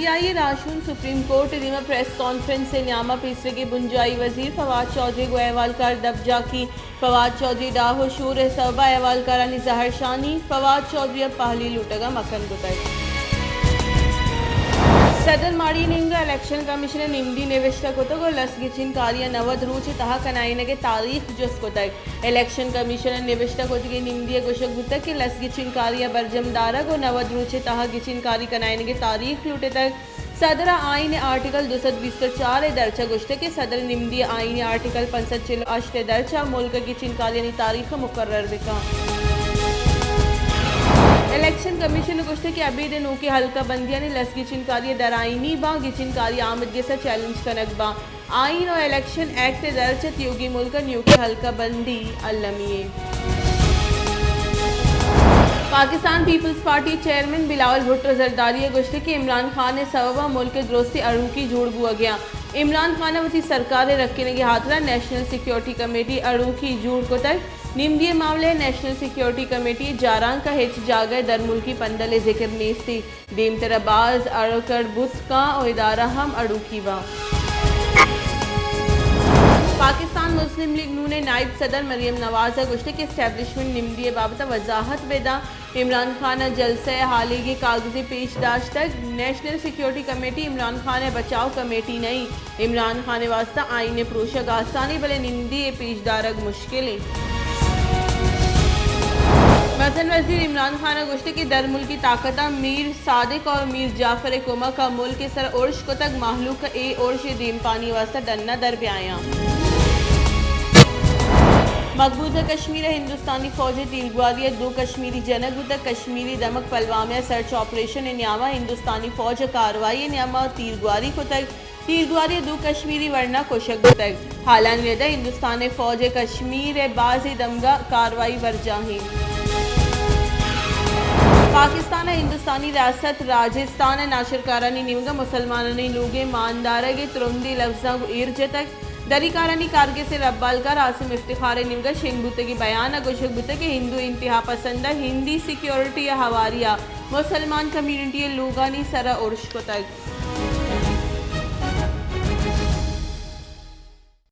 PTI राशून supreme court दिमा press conference से न्यामा पीसरे बुंजाई वजीर फवाद चौधरी को अहवालकार दबजा की फवाद चौधरी डाहो शूर सबा अहवालकारानी जहर शानी फवाद चौधरी अब पहली लुटगा मकन गुतर सदर माड़ी निंगा इलेक्शन कमीशन निम्दी निविष्ट को लसगिचिन कार्य नवद रूच तहा कनाइनगे तारीख जस को इलेक्शन कमीशन निविष्ट को निम्दी गुशक गुत के लसगिचिन कार्य बरजमदारा को नवद रूच तहा गिचिन कार्य कनाइनगे तारीख लुटे तक सदर आईन आर्टिकल 224 दर्चा गुश्ते के सदर निम्दी आईन आर्टिकल 65 दर्चा मुल्क गिचिन कार्य तारीख मुकर्रर बिका इलेक्शन कमीशन गुश्ते के अभी दिन की हल्का बंदियां ने लसगी चिनकारी दराइनी बा गिचिनकारी आमदगी से चैलेंज कनक बा आइन और इलेक्शन एक्ट दर्ज योगी मुल्क न्यू की हल्का बंदी अलमिए पाकिस्तान पीपल्स पार्टी चेयरमैन बिलावल भुट्टो जरदारी गुश्ते के इमरान खान ने सबबा मुल्क दोस्ती अड़ूकी जोड़ बुआ गया इमरान खान वती सरकार रखने के हाथरा नेशनल सिक्योरिटी कमेटी अड़ूकी जोड़ को तक निम्दी मामले नेशनल सिक्योरिटी कमेटी जारान का हिच जागर दर मुल्की पंदले जिक्र नेस्ती देम तरबाज अड़कर बुत का और इदारा हम अड़ूकी बा पाकिस्तान मुस्लिम लीग नू ने नायब सदर मरियम नवाज गुश्ते के इस्टेब्लिशमेंट निम्दी बाबत वजाहत बेदा इमरान खान जलसे हाली की कागजी पेशदाश तक national security committee Imran Khan बचाव कमेटी नहीं इमरान खान वास्ता आईन प्रोशक आसानी भले निम्दी पेशदारक मुश्किल वतन वजीर इमरान खान गुश्ते की दर मुल्की ताकता मीर सादिक और मीर जाफर कोमा का मुल्क के सर उर्श को तक माहलूक ए उर्श दीम पानी वास्ता डन्ना दर पे आया मकबूजा कश्मीर हिंदुस्तानी फौज तीरगुआरिया 2 कश्मीरी जनक तक कश्मीरी दमक पलवामिया सर्च ऑपरेशन न्यामा हिंदुस्तानी फौज कार्रवाई न्यामा तीरगुआरी को तक तीरगुआरी 2 कश्मीरी वर्ना कोशक तक हालान वेदा हिंदुस्तानी फौज कश्मीर बाजी दमगा कार्रवाई वर्जाही पाकिस्तान हिंदुस्तानी रियासत राजस्थान नाशरकारानी निमगा मुसलमानी लोगे मानदारा के तुरंदी लफ्जा ईर्ज तक दरीकारानी कारगे से रब्बालकार आसिम इफ्तिखार निमगा शेख बुते की बयान गुशक बुते के हिंदू इंतहा पसंद हिंदी सिक्योरिटी हवारिया मुसलमान कम्युनिटी लोगानी सरा उर्श को तक